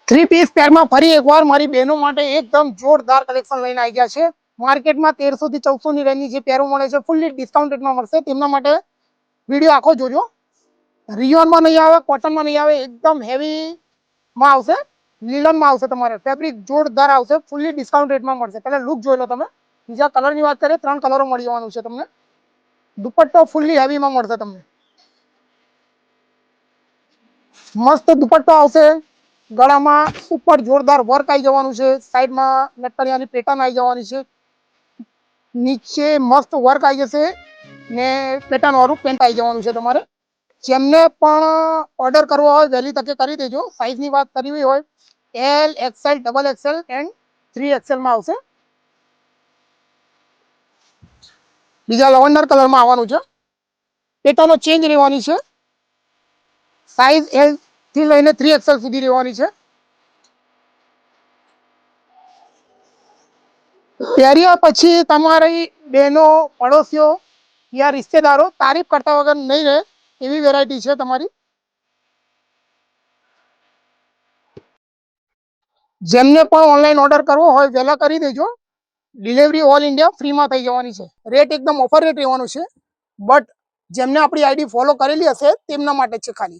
Three piece पेर में फरी एक बार मारी बहनों माटे एकदम जोरदार कलेक्शन लईने आई गया छे। मार्केट में 1300 થી 1400 ની રેન્જ જે પેરો મળે છે ફૂલી ડિસ્કાઉન્ટેડ માં મળશે। તેમના માટે વિડિયો આખો જોજો। रियोन में नहीं आवे, कॉटन में नहीं आवे, एकदम हेवी में आवशे, लीलन में आवशे। तमारे फेब्रिक जोरदार आवशे, फुल्ली डिस्काउंट रेट में मळशे। पहले लुक जोई लो तमे। बीजा कलर ની વાત કરીએ, ત્રણ કલરો મળી જવાનું છે તમને। दुपट्टो फुल्ली हेवी में મળશે તમને। मस्त दुपट्टो आवशे। गळाમાં ઉપર જોરદાર વર્ક આવી જવાનું છે। સાઈડમાં લટકણિયાની પેટર્ન આવી જવાની છે। નીચે મસ્ત વર્ક આવી જશે ને પેટર્ન વાળું પેન્ટ આવી જવાનું છે તમારે। જેમને પણ ઓર્ડર કરવો હોય વહેલી તકે કરી દેજો। સાઈઝની વાત કરવી હોય L XL double XL and 3XL માં આવશે। બીજા લવંડર કલરમાં આવવાનું છે। પેટર્નો ચેન્જ રહેવાની છે। સાઈઝ એલ થી લઈને 3XL સુધી રહેવાની છે। પહેર્યા પછી તમારી બહેનો પડોશીઓ યા रिश्तेदारो तारीफ करता वगर नहीं रहे एवी वेरायटी है तमारी। जेमने पण ऑनलाइन ऑर्डर करवो होय वेला करी देजो। डिलीवरी ऑल इंडिया फ्री में थई जवानी छे। रेट एकदम ऑफर रेट रहेवानो छे। बट जेमने आपणी आईडी फॉलो करेली हशे तेमना माटे छे खाली।